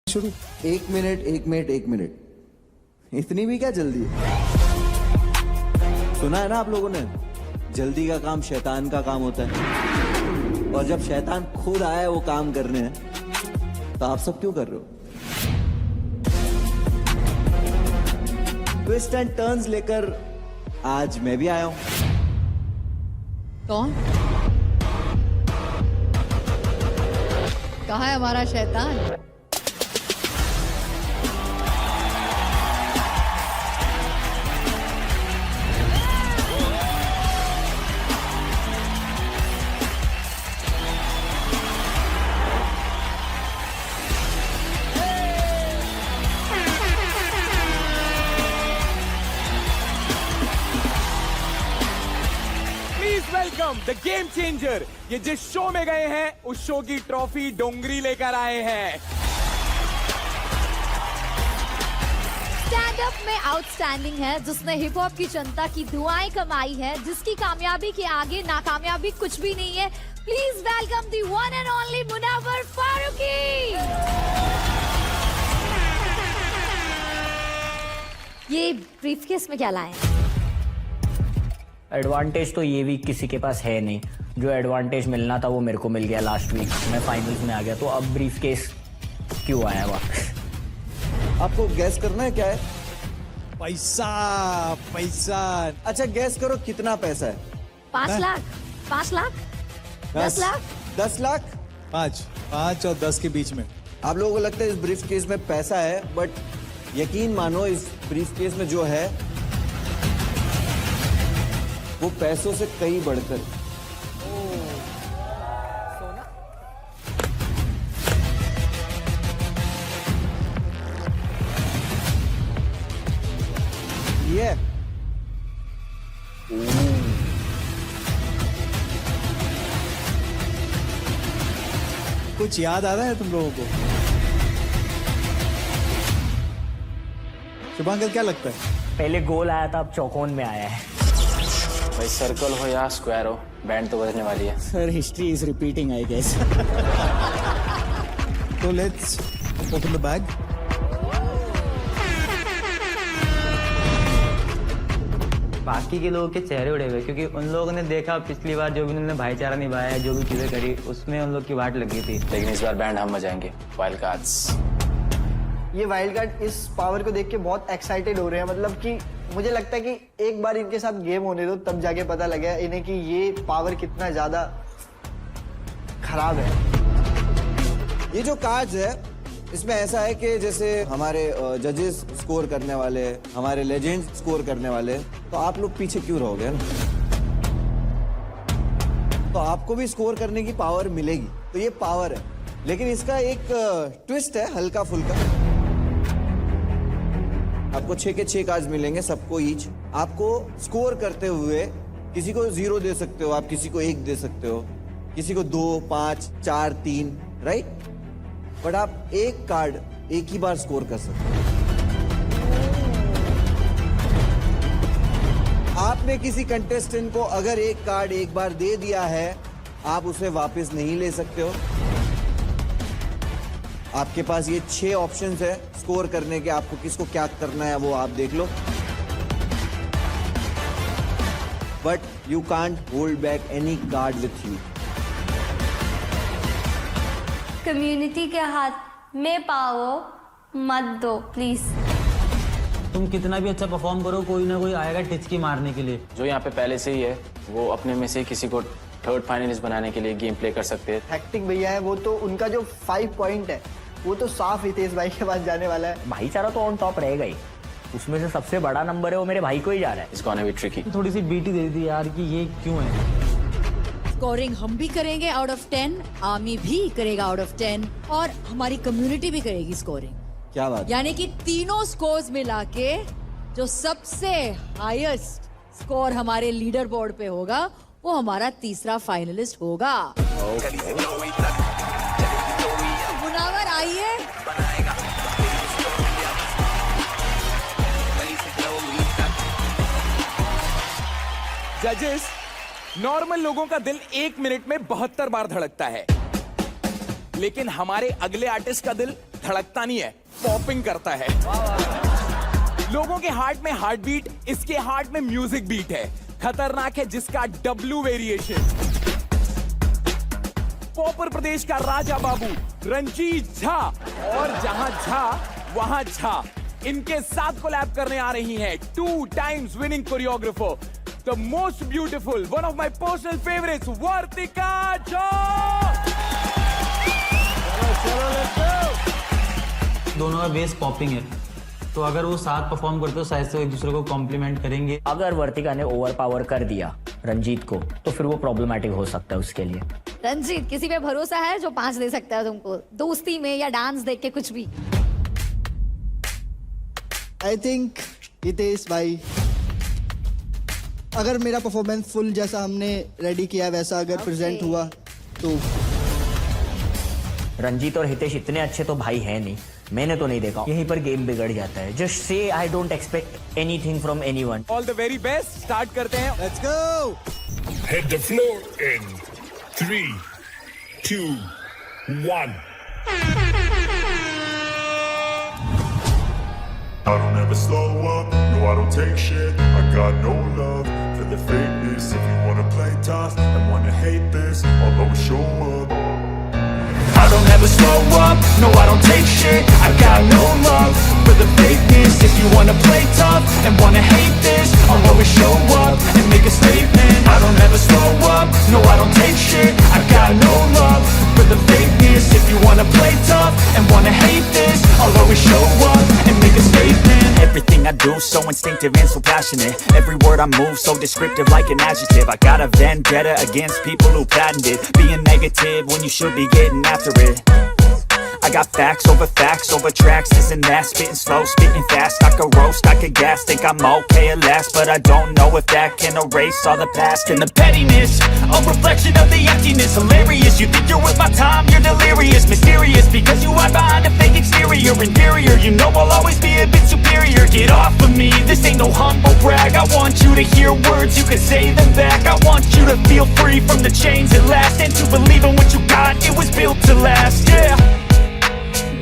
शुरू। 1 मिनट, इतनी भी क्या जल्दी है? सुना है ना आप लोगों ने, जल्दी का काम शैतान का काम होता है। और जब शैतान खुद आया है वो काम करने, तो आप सब क्यों कर रहे हो? ट्विस्ट एंड टर्न्स लेकर आज मैं भी आया हूं। कौन? कहाँ है हमारा शैतान? Welcome the game changer. ये जिस शो में गए हैं उस शो की ट्रॉफी डोंगरी लेकर आए हैं। स्टैंड अप में आउटस्टैंडिंग है, जिसने हिप हॉप की जनता की दुआएं कमाई है, जिसकी कामयाबी के आगे नाकामयाबी कुछ भी नहीं है। Please welcome the one and only Munawar Faruqui. ये ब्रीफकेस में क्या लाए हैं? एडवांटेज तो ये वीक किसी के पास है नहीं। जो एडवांटेज मिलना था वो मेरे को मिल गया लास्ट वीक। मैं फाइनल्स में आ गया, तो अब ब्रीफकेस क्यों आया वापस? आपको गैस करना है क्या है? पैसा। अच्छा गैस करो कितना पैसा है? 5 लाख, 5 लाख, 10 लाख, 10 लाख। 5 और 10 के बीच में। आप लोगों को लगता है इस ब्रीफ केस में पैसा है, बट यकीन मानो इस ब्रीफ केस में जो है वो पैसों से कई बढ़कर। ये कुछ याद आ रहा है तुम लोगों को? शुभांकर क्या लगता है? पहले गोल आया था, अब चौकोन में आया है। भाई सर्कल हो या स्क्वायर हो, बैंड तो बजने वाली है। Sir history is repeating I guess. तो लेट्स ओपन द बैग। बाकी के लोगों के चेहरे उड़े हुए, क्योंकि उन लोगों ने देखा पिछली बार जो भी उन्होंने भाईचारा निभाया, जो भी चीजें करी, उसमें उन लोग की वाट लगी थी। लेकिन इस बार बैंड हम बजाएंगे, वाइल्ड कार्ड्स। ये वाइल्ड कार्ड इस पावर को देख के बहुत एक्साइटेड हो रहे हैं। मतलब कि मुझे लगता है कि एक बार इनके साथ गेम होने दो, तब जाके पता लगेगा इन्हें कि ये पावर कितना ज्यादा खराब है। ये जो कार्ड्स है इसमें ऐसा है कि जैसे हमारे जजेस स्कोर करने वाले, हमारे लेजेंड्स स्कोर करने वाले, तो आप लोग पीछे क्यों रहोगे ना? तो आपको भी स्कोर करने की पावर मिलेगी, तो ये पावर है। लेकिन इसका एक ट्विस्ट है हल्का फुल्का। आपको 6 के 6 कार्ड्स मिलेंगे, सबको ईच। आपको स्कोर करते हुए किसी को 0 दे सकते हो, आप किसी को 1 दे सकते हो, किसी को 2, 5, 4, 3, राइट? बट आप एक कार्ड एक ही बार स्कोर कर सकते हो। आपने किसी कंटेस्टेंट को अगर एक कार्ड एक बार दे दिया है, आप उसे वापस नहीं ले सकते हो। आपके पास ये 6 ऑप्शंस है स्कोर करने के, आपको किसको क्या करना है वो आप देख लो। But you can't hold back any card with you. Community के हाथ में पावर मत दो प्लीज। तुम कितना भी अच्छा परफॉर्म करो, कोई ना कोई आएगा टिचकी मारने के लिए। जो यहाँ पे पहले से ही है, वो अपने में से किसी को थर्ड फाइनलिस्ट बनाने के लिए गेम प्ले कर सकते हैं। हैक्टिक भैया है वो, तो उनका जो 5 पॉइंट है वो तो साफ हितेश भाई के पास जाने वाला है। भाईचारा तो ऑन टॉप रहेगा ही, उसमें से सबसे बड़ा नंबर है वो मेरे भाई को ही जा रहा है। It's gonna be tricky। थोड़ी सी बीटी दे दी यार कि ये क्यों है। स्कोरिंग हम भी करेंगे आउट ऑफ 10, आर्मी भी करेगा आउट ऑफ 10 और हमारी कम्युनिटी भी करेगी स्कोरिंग। क्या बात? यानी कि तीनों स्कोर्स मिला के जो सबसे हाईएस्ट स्कोर हमारे लीडर बोर्ड पे होगा वो हमारा तीसरा फाइनलिस्ट होगा। मुनावर आइए। जजेस, नॉर्मल लोगों का दिल 1 मिनट में 72 बार धड़कता है, लेकिन हमारे अगले आर्टिस्ट का दिल धड़कता नहीं है, पॉपिंग करता है। लोगों के हार्ट में हार्ट बीट, इसके हार्ट में म्यूजिक बीट है। खतरनाक है जिसका डब्लू वेरिएशन। पॉपर प्रदेश का राजा बाबू रंजीत झा, और जहां झा वहां झा। इनके साथ कोलैब करने आ रही हैं 2 times winning choreographer, the most beautiful, one of my personal favourites, Vartika Jha. दोनों का बेस पॉपिंग है, तो अगर वो साथ परफॉर्म करते हो शायद से एक दूसरे को कॉम्प्लीमेंट करेंगे। अगर वर्तिका ने ओवर पावर कर दिया रंजीत को तो फिर वो प्रॉब्लमेटिक हो सकता है उसके लिए। रंजीत, किसी पे भरोसा है जो 5 दे सकता है तुमको, दोस्ती में या डांस देख के कुछ भी? आई थिंक हितेश भाई, अगर मेरा परफॉर्मेंस फुल जैसा हमने रेडी किया वैसा अगर प्रेजेंट हुआ तो। रंजीत और हितेश इतने अच्छे तो भाई है नहीं, मैंने तो नहीं देखा। यहीं पर गेम बिगड़ जाता है। Just say I don't expect anything from anyone. All the very best. Start करते हैं। Let's go. Hit the floor in 3, 2, 1. I don't ever slow up, no I don't take shit. I got no love for the fakeness. If you wanna play tough and wanna hate this, I'll always show up. I don't ever slow up, no I don't take shit. I got no love for the fakeness. If you wanna play tough and wanna hate this, I'll always show up and make a statement. I don't ever slow up, no I don't take shit. I got no love for the fakeness. If you wanna play tough and wanna hate this, I'll always show up and make a statement. Everything I do so instinctive and so passionate. Every word I move so descriptive like an adjective. I got a vendetta against people who patented being negative when you should be getting after it. I got facts over tracks, this and that. Spitting slow, spitting fast. I could roast, I could gas. Think I'm okay at last, but I don't know if that can erase all the past. And the pettiness, a reflection of the emptiness. Hilarious, you think you're worth my time, you're delirious. Mysterious, because you hide behind a fake exterior. Inferior, you know I'll always be a bit superior. Get off of me, this ain't no humble brag. I want you to hear words, you can say them back. I want you to feel free from the chains at last, and to believe in what you got, it was built to last, yeah.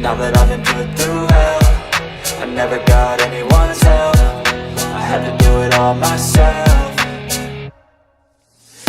Now that I've been put through hell, I never got anyone's help. I had to do it all myself.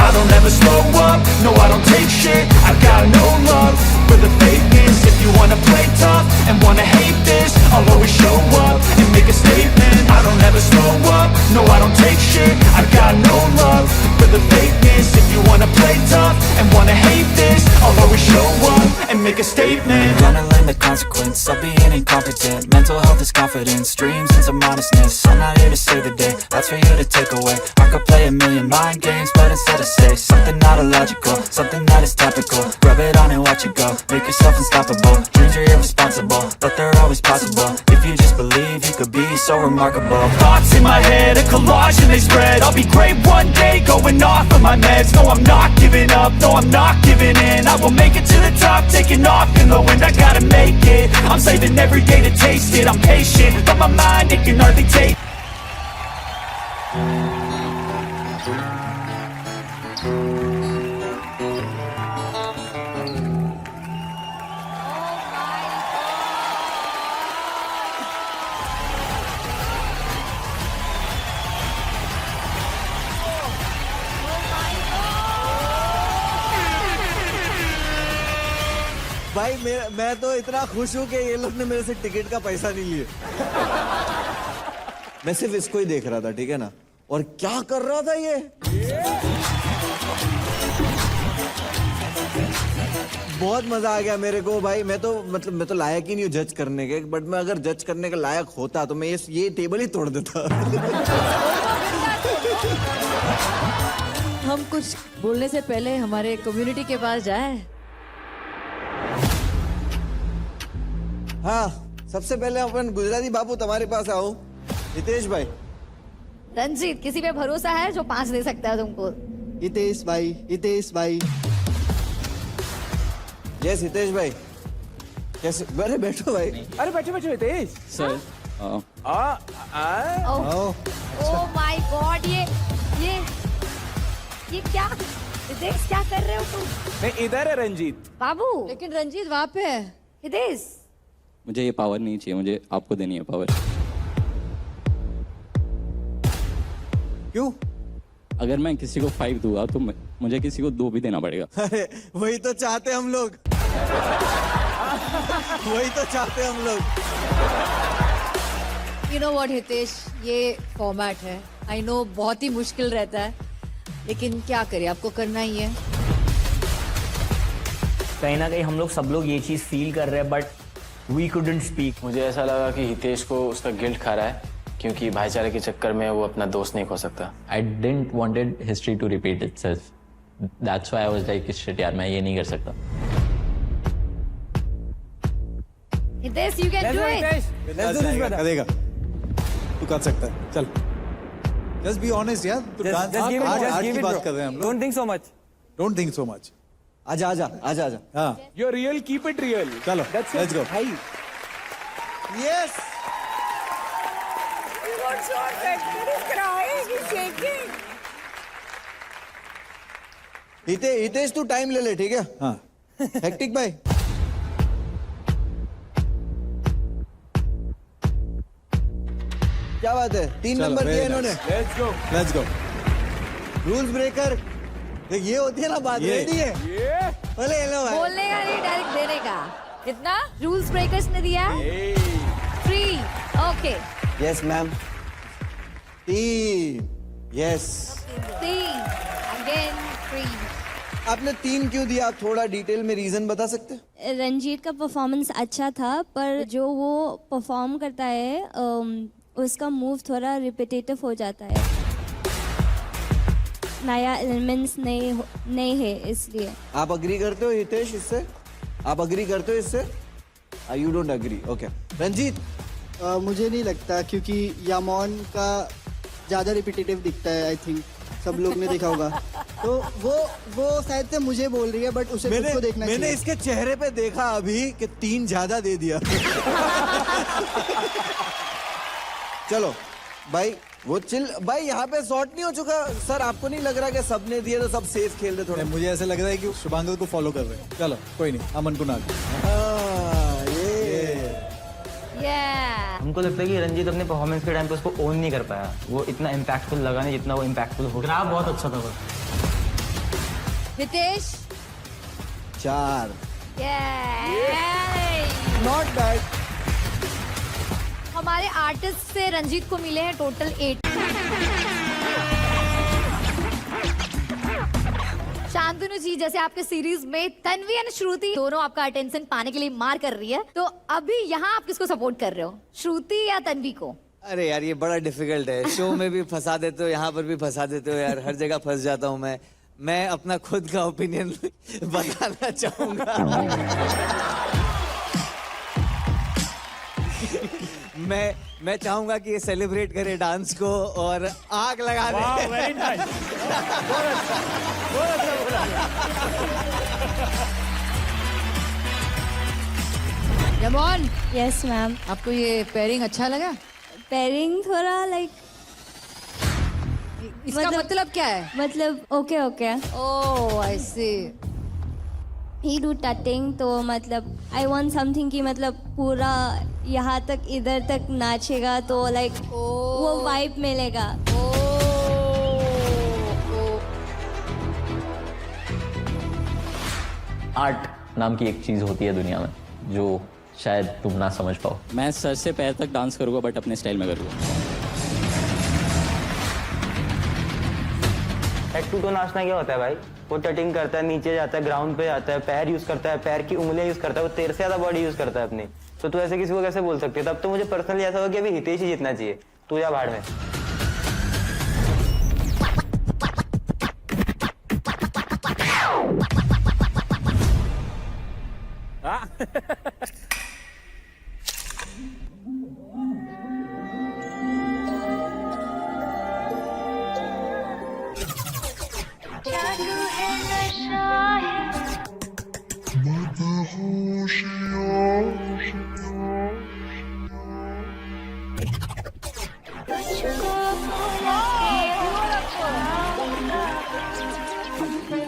I don't ever slow up, no I don't take shit. I got no love for the fakeness. If you wanna play tough and wanna hate this, I'll always show up and make a statement. I don't ever slow up, no I don't take shit. I got no love for the fakeness. If you wanna play tough and wanna hate this, I'll always show up and make a statement. Gonna learn the consequence of being incompetent. Mental health is confidence, dreams and some honestness. I'm not here to save the day, that's for you to take away. I could play a million mind games, but instead I say something not illogical, something that is topical. Rub it on and watch it go, make yourself unstoppable. Dreams are irresponsible, but they're always possible. If you just believe, you could be so remarkable. Thoughts in my head, a collage and they spread. I'll be great one day, going off of my meds. No, I'm not giving up, no, I'm not giving in. I will make it to the top, taking off in the wind. I gotta make it, I'm saving every day to taste it. I'm patient, but my mind, it can hardly take. भाई मैं तो इतना खुश हूं कि ये लोग ने मेरे से टिकट का पैसा नहीं लिए। मैं सिर्फ इसको ही देख रहा था, ठीक है ना? और क्या कर रहा था ये? बहुत मजा आ गया मेरे को भाई। मैं तो लायक ही नहीं हूँ जज करने के, बट मैं अगर जज करने का लायक होता तो मैं ये टेबल ही तोड़ देता। हम कुछ बोलने से पहले हमारे कम्युनिटी के पास जाए। हाँ, सबसे पहले अपन गुजराती बाबू तुम्हारे पास आओ। हितेश भाई। रंजीत, किसी पे भरोसा है जो 5 दे सकता है तुमको? हितेश भाई, हितेश भाई। यस हितेश भाई, कैसे? अरे बैठो भाई। अरे बैठो बैठो Hitesh. Sir oh my God, ये क्या हितेश, क्या कर रहे हो तुम? नहीं, इधर है रंजीत। बाबू, लेकिन रंजीत वहां पे है। हितेश, मुझे ये पावर नहीं चाहिए, मुझे आपको देनी है पावर। क्यों? अगर मैं किसी को 5 दूंगा तो मुझे किसी को 2 भी देना पड़ेगा। अरे वही तो चाहते हम लोग। वही तो चाहते हम लोग। यू नो व्हाट हितेश, ये फॉर्मेट है, आई नो बहुत ही मुश्किल रहता है, लेकिन क्या करें, आपको करना ही है। कहीं ना कहीं हम लोग सब लोग ये चीज़ फील कर रहे हैं, बट वी कुडंट स्पीक। मुझे ऐसा लगा कि हितेश को उसका गिल्ट खा रहा है, क्योंकि भाईचारे के चक्कर में वो अपना दोस्त नहीं खो सकता। I didn't wanted history to repeat itself. That's why I was like, shit यार, मैं ये नहीं कर सकता। Hitesh, you can do it. करेगा, तू कर सकता है, चल। Just be honest यार, तू डांस आर्ट की बात कर रहे हैं हम लोग। Don't think so much. Don't think so much. आजा आजा आजा आजा। हाँ, You're real, keep it real. चलो, That's let's it. go. भाई यस। हितेश तू टाइम ले ले, ठीक है? हाँ, हेक्टिक भाई। क्या बात है, 3 चलो, नंबर very दिए इन्होंने। let's go. let's go. Rules breaker. देख ये होती है ना बात, ये। रेडी है? Yeah. भले हेलो भाई। बोलने का नहीं, डायरेक्ट देने का। कितना? Rules breakers ने दिया है? 3. Okay. Yes ma'am. 3। Yes. 3. Again 3. आपने 3 क्यों दिया? आप थोड़ा डिटेल में रीजन बता सकते हैं? रंजीत का परफॉर्मेंस अच्छा था, पर जो वो परफॉर्म करता है उसका मूव थोड़ा रिपीटेटिव हो जाता है, नया एलिमेंट्स नहीं है, इसलिए। आप अग्री करते हो हितेश इससे? आप अग्री करते हो इससे? You don't agree, okay. Ranjeet, मुझे नहीं लगता, क्योंकि यामोन का ज़्यादा रिपीटेटिव दिखता है। आई थिंक सब लोग ने देखा होगा। तो वो शायद से मुझे बोल रही है, बट उसे खुद को देखना मैंने चाहिए। इसके चेहरे पे देखा अभी कि 3 ज्यादा दे दिया। चलो भाई, वो चिल भाई, यहाँ पे शॉर्ट नहीं हो चुका सर? आपको नहीं लग रहा कि सबने दिए तो सब सेफ खेल रहे थोड़ा? मुझे ऐसा लग रहा है कि शुभांगल को फॉलो कर रहे हैं। चलो कोई नहीं, अमन को ना। Yeah. हमको लगता है कि रंजीत अपने परफॉर्मेंस के टाइम पे उसको ओन नहीं कर पाया। वो इतना इम्पैक्टफुल लगा नहीं जितना वो इम्पैक्टफुल हो गया। बहुत अच्छा था वो। हितेश 4। Yeah. Not bad. हमारे आर्टिस्ट से रंजीत को मिले हैं टोटल 8। शांतनु जी, जैसे आपके सीरीज में तन्वी और श्रुति दोनों आपका अटेंशन पाने के लिए मार कर रही है, तो अभी यहाँ आप किसको सपोर्ट कर रहे हो, श्रुति या तन्वी को? अरे यार ये बड़ा डिफिकल्ट है। शो में भी फंसा देते हो, यहाँ पर भी फंसा देते हो यार, हर जगह फंस जाता हूँ मैं अपना खुद का ओपिनियन बताना चाहूंगा। मैं चाहूंगा कि ये सेलिब्रेट करे डांस को और आग लगा दे। Very nice. Yamon, yes ma'am. आपको ये पेयरिंग अच्छा लगा? पेयरिंग थोड़ा लाइक, इसका मतलब क्या है? मतलब okay okay. Oh I see. He do tutting, तो मतलब आई वांट समथिंग कि मतलब पूरा यहाँ तक इधर तक नाचेगा तो लाइक वो वाइब मिलेगा। आर्ट नाम की एक चीज होती है दुनिया में जो शायद तुम ना समझ पाओ। मैं सर से पैर तक डांस करूँगा, बट अपने स्टाइल में करूँगा। हेड टू टो नाचना क्या होता है भाई? वो टटिंग करता है, नीचे जाता है, ग्राउंड पे जाता है, पैर यूज करता है, पैर की उंगलियां यूज करता है, वो तेरे से ज्यादा बॉडी यूज करता है अपनी। तो तू ऐसे किसी को कैसे बोल सकती है? तब तो मुझे पर्सनली ऐसा होगा कि अभी हितेश ही जीतना चाहिए। तू या भाड़ में।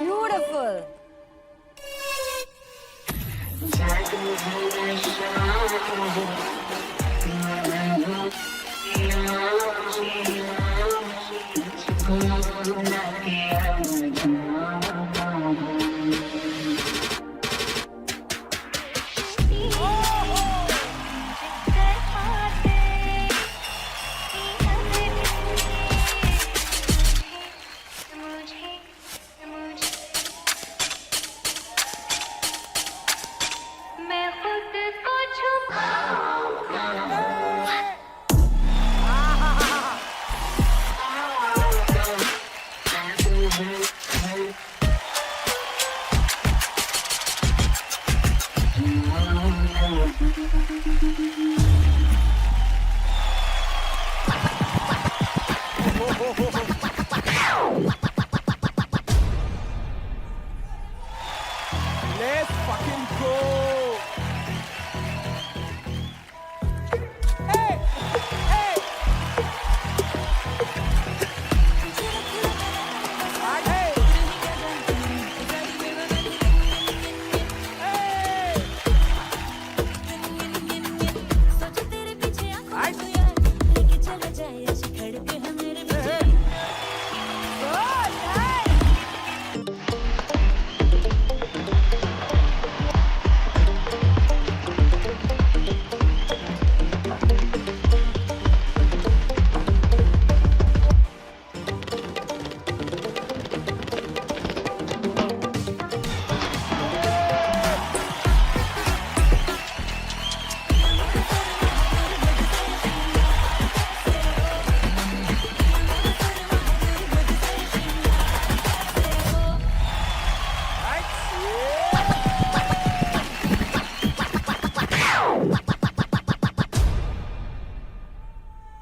Beautiful.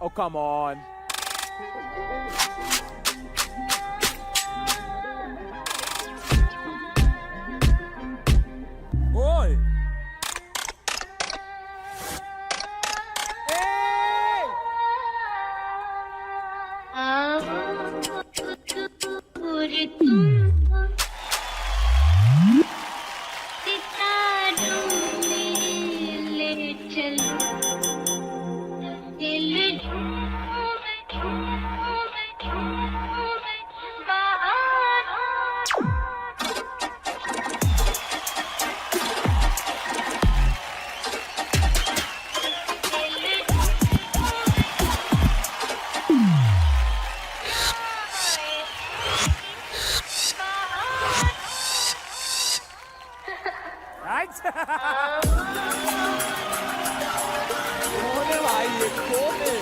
Oh, come on. Oi! Hey! कौन है भाई ये? कौन है?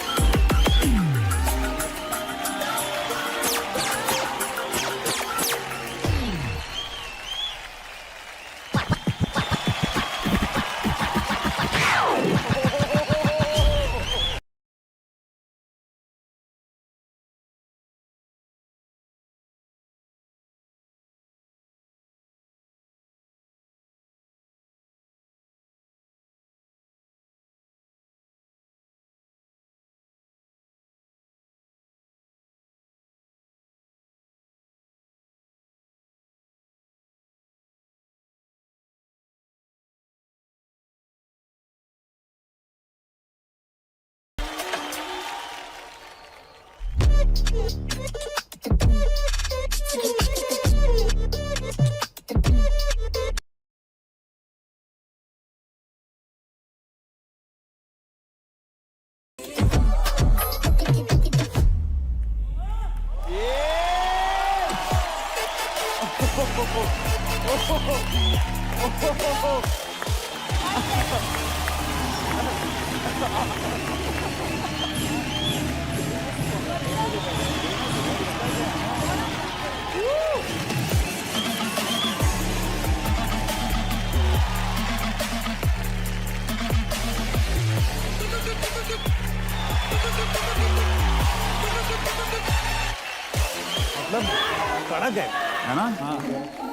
कड़क है ना?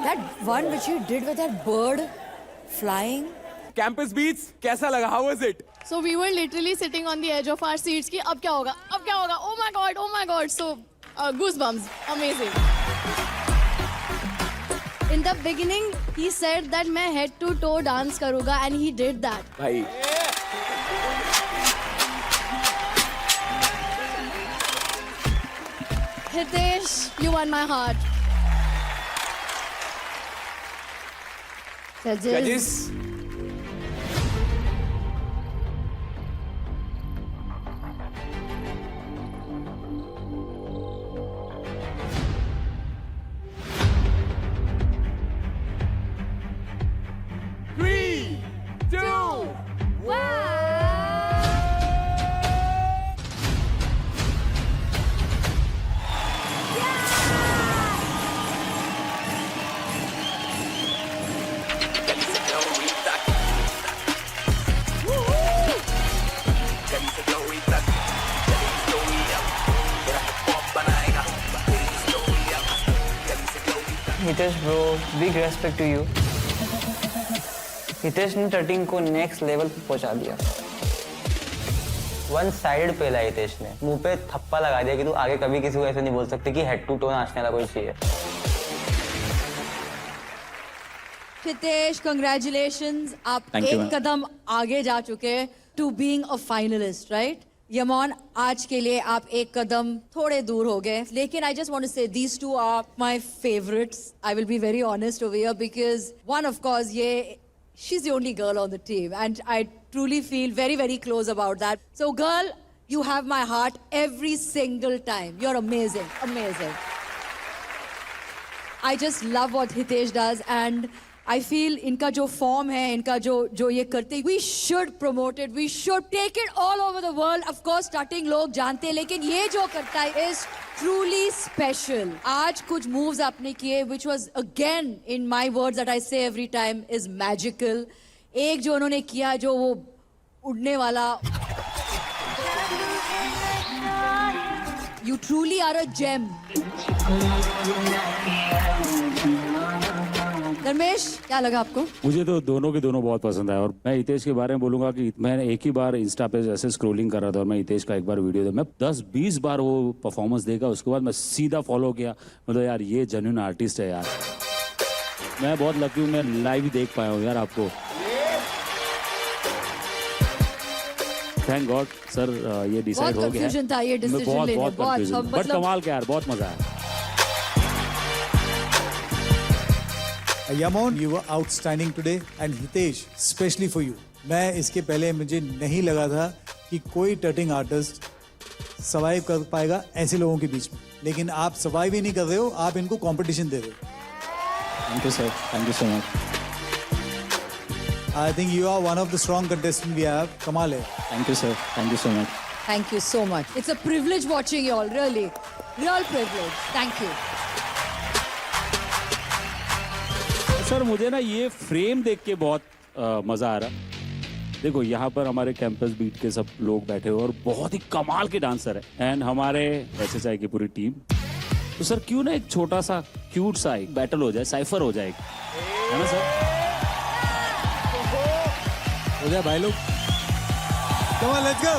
That one which you did with that bird flying. Campus Beats, कैसा लगा? How was it? So we were literally sitting on the edge of our seats कि अब क्या होगा? अब क्या होगा? Oh my god! So goosebumps, amazing. In the beginning, he said that मैं head to toe dance करूँगा, and he did that. भाई Hitesh, you won my heart. Judges. Three, two, Hitesh bro, big respect to you. Hitesh ने tutting को next level पे पहुंचा दिया. One side पेला हितेश ने, मुंह पे थप्पा लगा दिया कि तू आगे कभी किसी को ऐसे नहीं बोल सकते कि हेड टू टो नाचने वाला कोई चाहिए. Hitesh, congratulations. आप Thank you, एक ma'am. कदम आगे जा चुके to being a finalist, right? यमोन, आज के लिए आप एक कदम थोड़े दूर हो गए, लेकिन I just want to say these two are my favorites. I will be very honest over here because one, of course, she's the only girl on the team, and I truly feel very, very close about that. So, girl, you have my heart every single time. You're amazing, amazing. I just love what Hitesh does, and I feel इनका जो form है, इनका जो ये करते, we should promote it, we should take it all over the world. Of course, starting लोग जानते हैं, लेकिन ये जो करता है is truly special. आज कुछ moves आपने किए, which was again in my words that I say every time is magical. एक जो उन्होंने किया, जो वो उड़ने वाला You truly are a gem. Dharmesh, क्या लगा आपको? मुझे तो दोनों के दोनों बहुत पसंद आया और मैं हितेश के बारे में बोलूंगा कि मैंने एक ही बार इंस्टा पे ऐसे स्क्रॉलिंग कर रहा था और मैं हितेश का एक बार वीडियो मैं 10-20 बार वो परफॉर्मेंस देखा, उसके बाद मैं सीधा फॉलो किया। मतलब यार ये जेन्युइन आर्टिस्ट है यार। मैं बहुत लकी हूँ, मैं लाइव देख पाया हूँ यार आपको। थैंक गॉड सर, ये डिसाइड हो गया है। बहुत कंफ्यूजन था ये डिसीजन लेने, बहुत कंफ्यूजन, बट कमाल का यार, बहुत मजा आया। Yamon, you were outstanding today and Hitesh, especially for you. मैं इसके पहले मुझे नहीं लगा था कि कोई टर्टिंग आर्टिस्ट सर्वाइव कर पाएगा ऐसे लोगों के बीच में, लेकिन आप सर्वाइव ही नहीं कर रहे हो, आप इनको कंपटीशन दे रहे हो। Thank you sir, thank you so much. I think you are one of the strong contestants we have. कमाल है। Thank you sir, thank you so much. Thank you so much. It's a privilege watching you all, really. Real privilege. Thank you. Sir मुझे ना ये frame देख के बहुत मजा आ रहा। देखो यहाँ पर हमारे कैंपस बीट के सब लोग बैठे हुए और बहुत ही कमाल के डांसर है एंड हमारे SSI की पूरी टीम। तो सर क्यों ना एक छोटा सा क्यूट सा एक बैटल हो जाए, साइफर हो जाए, है ना सर? हो जाए भाई लोग। Come on, let's go.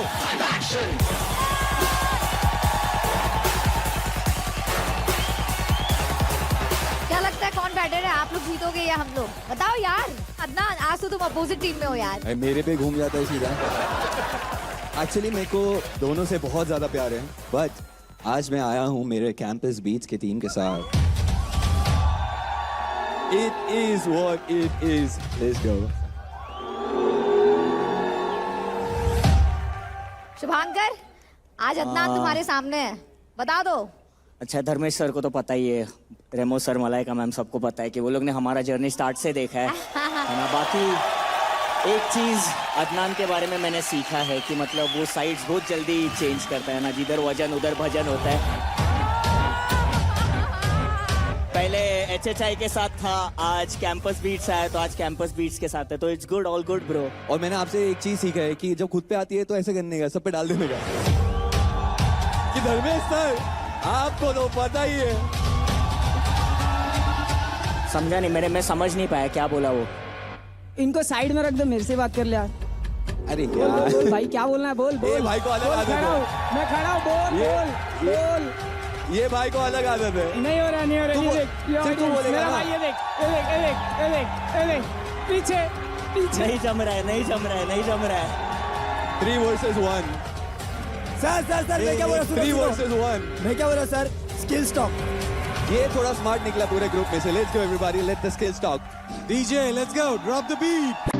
क्या लगता है कौन बेटर है, आप लोग जीतोगे या हम लोग? बताओ यार। अदनान, आज तो तुम अपोजिट टीम में हो यार। मेरे पे घूम जाता है सीधा। एक्चुअली मेरे को दोनों से बहुत ज्यादा प्यार है, बट आज मैं आया हूँ मेरे कैंपस बीट्स की टीम के साथ। It is what it is. Let's go. Shubhankar, आज अदनान तुम्हारे सामने है, बता दो। अच्छा, धर्मेश सर को तो पता ही है, रेमो सर, मलाइका मैम, सबको पता है कि वो लोग ने हमारा जर्नी स्टार्ट से देखा है ना। बाकी एक चीज अदनान के बारे में मैंने सीखा है कि मतलब वो साइड्स बहुत जल्दी चेंज करता है ना, जिधर वजन उधर भजन होता है। पहले HHI के साथ था, आज कैंपस बीट्स आया तो आज कैंपस बीट्स के साथ है, तो it's good, all good bro. और मैंने आपसे एक चीज सीखा है कि जब खुद पे आती है तो ऐसे करने का, सब पे डाल देने का। कि धर्मेश सर, आपको तो पता ही है। समझा नहीं, मैं समझ नहीं पाया क्या बोला वो। इनको साइड में रख दो, मेरे से बात कर ले यार। अरे बोल, बोल, बोल भाई, क्या बोलना है, बोल बोल। भाई को अलग बोल, आदत है। खड़ा हूँ, मैं खड़ा हूँ, बोल बोल बोल। ये भाई को अलग आदत है। नहीं हो रहा, नहीं हो रहा। ये देख, तू बोलेगा मेरा ना। भाई, ये देख, ये देख, ये देख, ये देख, ये देख, पीछे पीछे। नहीं जम रहा है, नहीं जम रहा है, नहीं जम रहा है। 3 versus 1। सर मैं क्या बोल रहा हूँ? 3 versus 1। मैं क्या बोल रहा हूँ सर? Skills talk. ये थोड़ा स्मार्ट निकला पूरे ग्रुप में से। Let's go everybody, let the skills talk. DJ, let's go. Drop the beat.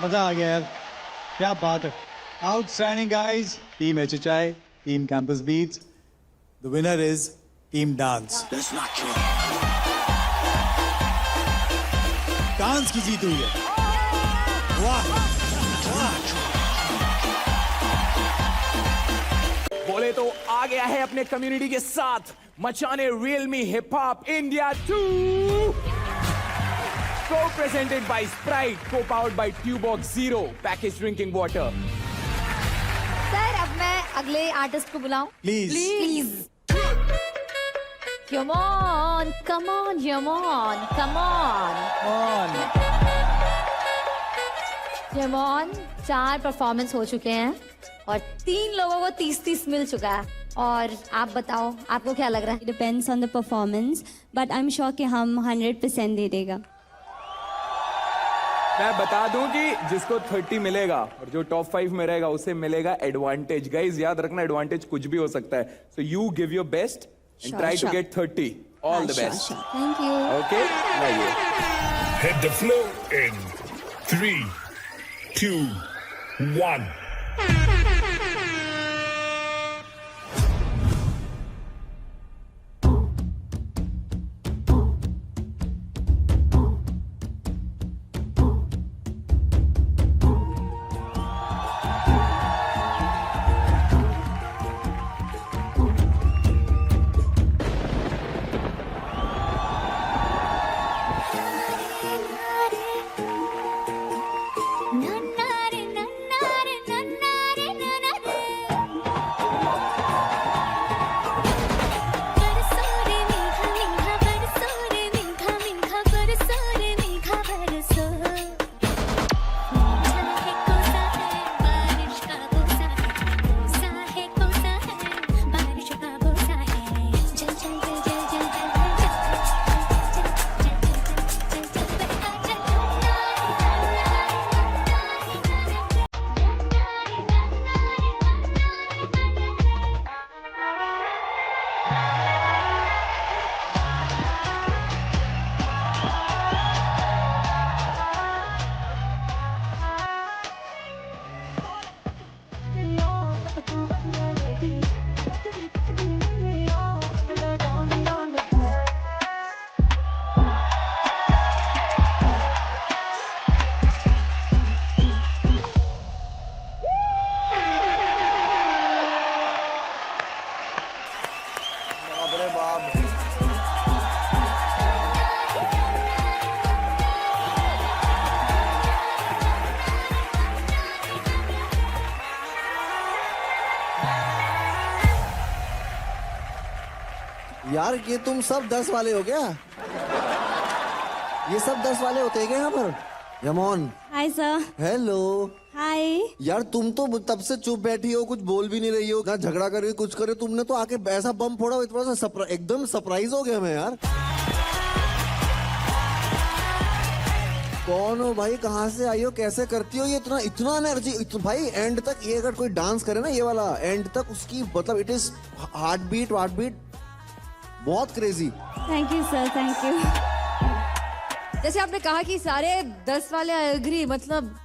मजा आ गया यार, क्या बात है. Outstanding guys. Team HHI, Team Campus Beats. The winner is Team Dance. That's not true. Dance की जीत हुई है. वाह. बोले तो आ गया है अपने कम्युनिटी के साथ मचाने Realme hip hop India 2, co-presented by Sprite, co-powered by Tubox Zero packaged drinking water. Sir अब मैं अगले आर्टिस्ट को बुलाऊं. Please. Come on, come on, come on, come on. Come on. 4 performance हो चुके हैं और 3 लोगों को 30-30 मिल चुका है. और आप बताओ आपको क्या लग रहा है? Depends on the performance, but I am sure कि हम 100% दे देगा. मैं बता दूं कि जिसको 30 मिलेगा और जो टॉप 5 में रहेगा उसे मिलेगा एडवांटेज. गाइस याद रखना एडवांटेज कुछ भी हो सकता है. So you give your best and try to get 30. All the best. Thank you. Okay? लाइए. Hit the floor in 3, 2, 1. यार ये तुम सब 10 वाले हो क्या? ये सब 10 वाले होते हैं क्या यहाँ पर? Yamon. Hi sir. Hello. Hi. यार तुम तो तब से चुप बैठी हो, कुछ बोल भी नहीं रही हो, ना झगड़ा कर रही हो, कुछ करे. तुमने तो आके ऐसा बम फोड़ा, इतना सा एकदम सरप्राइज हो गया मैं यार. कौन हो भाई, कहाँ से आई हो, कैसे करती हो ये इतना एनर्जी? भाई एंड तक ये अगर कोई डांस करे ना, ये वाला एंड तक उसकी मतलब इट इज हार्ट बीट बहुत crazy. Thank you sir, thank you. जैसे आपने कहा कि सारे 10 वाले एग्री, मतलब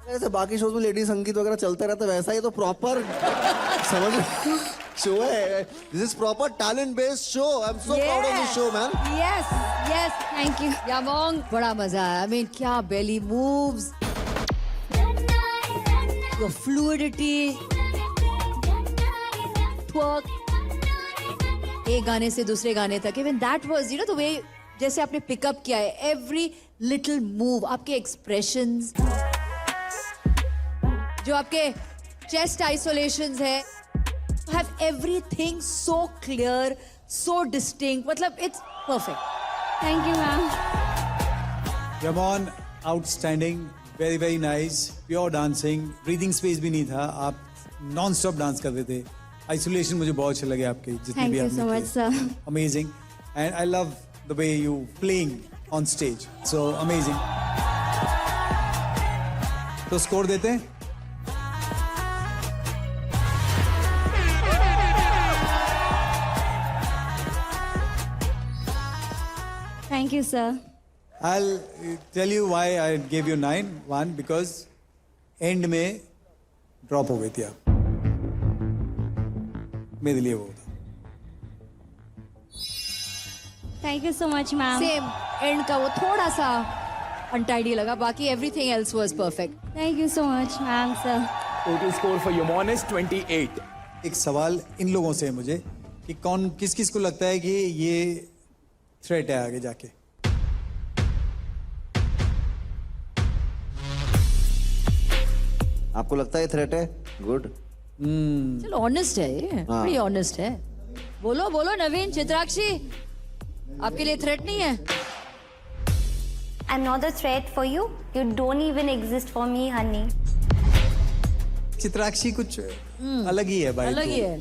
ऐसे बाकी शोज में लेडी संगीत वगैरह चलते रहता है, वैसा ये तो प्रॉपर समझ शो है. This is proper talent based show. I am so proud of this show man. Yes yes, thank you Yamon. बड़ा मजा आया. आई मीन क्या belly moves, your fluidity, twerk, एक गाने से दूसरे गाने तक. Even that was, you know, the way जैसे आपने पिकअप किया है, एवरी लिटिल मूव, आपके एक्सप्रेशंस, जो आपके चेस्ट आइसोलेशंस है, have everything so clear, so distinct. मतलब it's perfect. Thank you ma'am. Yamon, outstanding, very very nice. Pure dancing, breathing space भी नहीं था, आप नॉन स्टॉप डांस कर रहे थे. आइसोलेशन मुझे बहुत अच्छे लगे आपके, जितने Thank भी you आपने so much, किए. sir. Amazing. And I love the way you playing on stage. So amazing. तो स्कोर देते हैं. Thank you sir. I'll tell you why I gave you 9. One, because end में drop हो गई थी आप, मेरे लिए वो था. Thank you so much ma'am. Same end का वो थोड़ा सा अनटाइडी लगा, बाकी everything else was perfect. Thank you so much ma'am sir. Total score for Yamon is 28. एक सवाल इन लोगों से है मुझे कि कौन किस किस को लगता है कि ये थ्रेट है आगे जाके. आपको लगता है थ्रेट है? गुड. चलो ऑनेस्ट है ये, बड़ी ऑनेस्ट है. बोलो बोलो नवीन, चित्राक्षी आपके लिए थ्रेट नहीं है? I'm not a threat for you. You don't even exist for me, honey. Chitrakshi कुछ अलग ही है भाई. अलग ही है,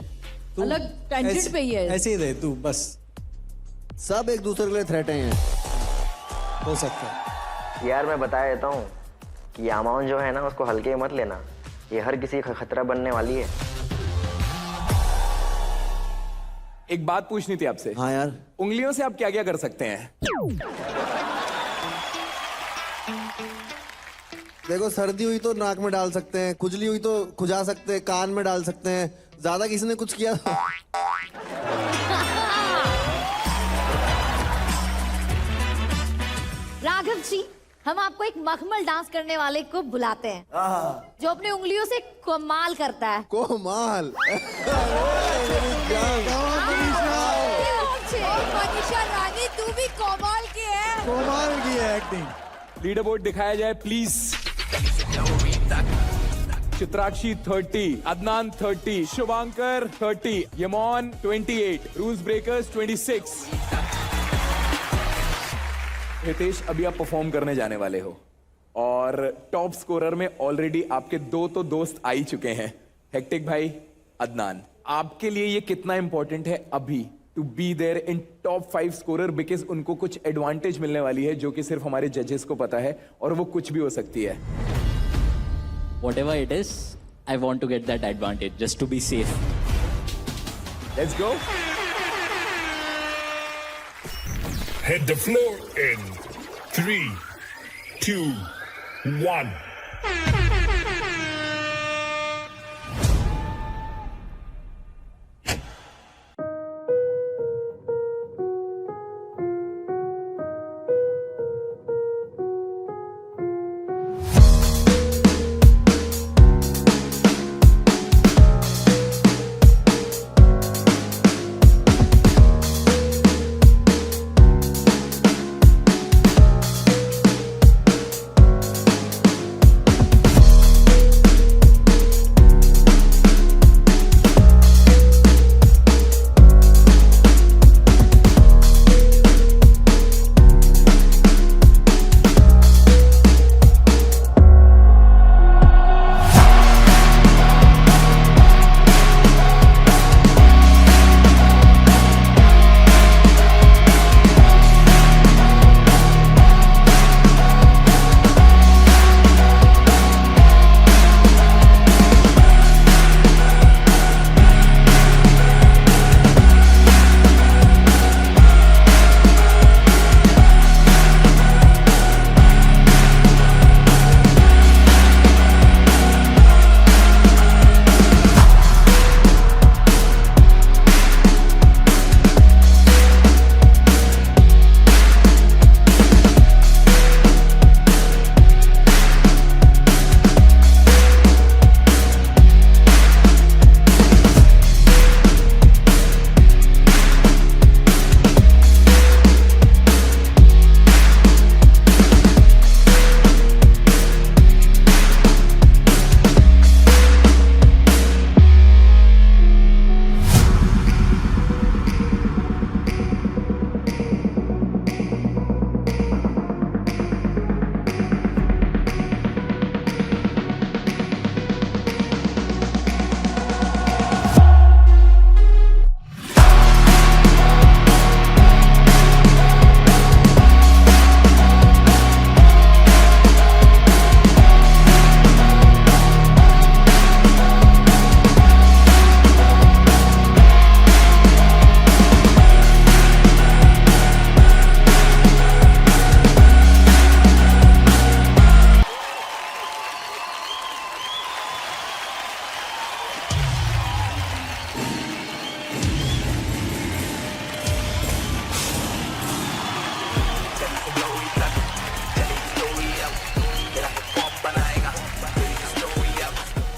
अलग टेंजेंट पे ही है. ऐसे ही रहे तू बस. सब एक दूसरे के लिए थ्रेट हैं. हो सकता है. यार मैं बता देता हूँ कि यामाउन जो है ना उसको हल्के मत लेना, ये हर किसी का खतरा बनने वाली है. एक बात पूछनी थी आपसे. हाँ यार. उंगलियों से आप क्या क्या कर सकते हैं? देखो, सर्दी हुई तो नाक में डाल सकते हैं, खुजली हुई तो खुजा सकते हैं, कान में डाल सकते हैं. ज्यादा किसी ने कुछ किया तो राघव जी, हम आपको एक मखमल डांस करने वाले को बुलाते हैं जो अपनी उंगलियों से कमाल करता है. कोमाल. मनीषा रानी, तू भी कमाल की है. कमाल की है एक्टिंग. लीडर बोर्ड दिखाया जाए please. Chitrakshi 30, Adnan 30, Shubhankar 30, Yamon 28, Rules Breakers 26. Hitesh, अभी आप परफॉर्म करने जाने वाले हो और टॉप स्कोरर में ऑलरेडी आपके दो तो दोस्त आ ही चुके हैं, हेक्टिक भाई, अदनान. आपके लिए ये कितना इंपॉर्टेंट है अभी to be there in top 5 scorer, because उनको कुछ एडवांटेज मिलने वाली है जो कि सिर्फ हमारे जजेस को पता है और वो कुछ भी हो सकती है. Whatever it is, I want to get that advantage just to be safe. Let's go. Hit the floor in 3, 2, 1.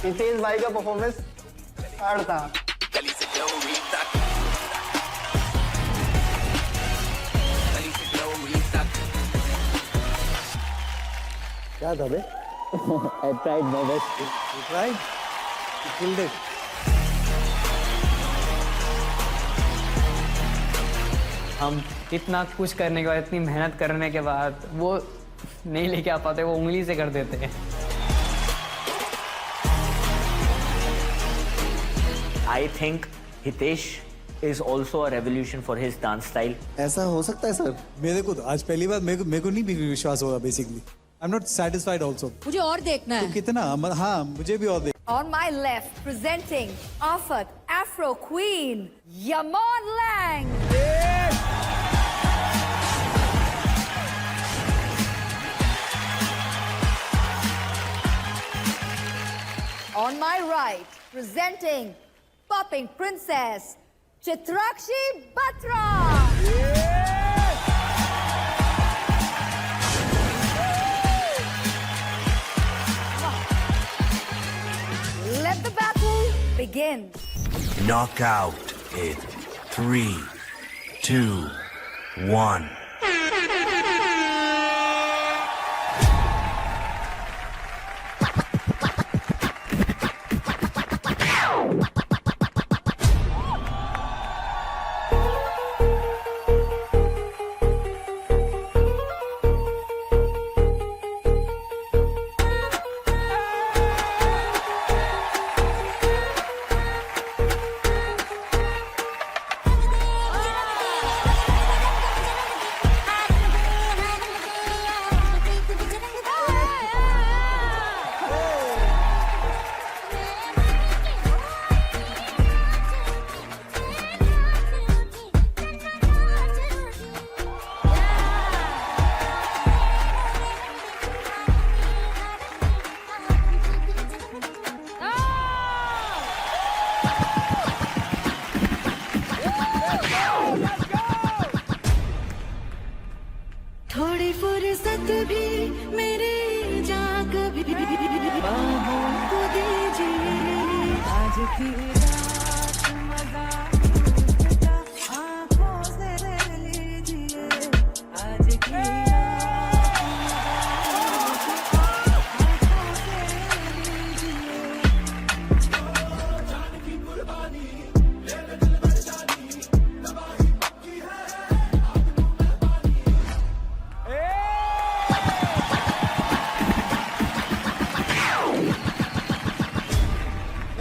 Hitesh भाई का परफॉर्मेंस हार्ड था। क्या था बे? I tried my best. Right? You killed it. हम इतना कुछ करने के बाद, इतनी मेहनत करने के बाद वो नहीं लेके आ पाते, वो उंगली से कर देते हैं। I think Hitesh is also a revolution for his dance style. ऐसा हो सकता है सर? मेरे को तो आज पहली बार मेरे को नहीं भी विश्वास होगा basically. I am not satisfied also. मुझे और देखना है। तो कितना हाँ मुझे भी और देख। On my left, presenting Afat Afro Queen, Yamon Lang. On my right, presenting Popping Princess, Chitrakshi Batra. Let the battle begin. Knockout in 3, 2, 1. थोड़ी फुर्सत भी मेरे जा कभी बाहों को दीजिए आज की रात मजा लूटता आंखों से ले लीजिए आज की रात मजा लूटता आंखों से ले लीजिए जान की कुर्बानी ले ले दिल परेशानी तबाही पक्की है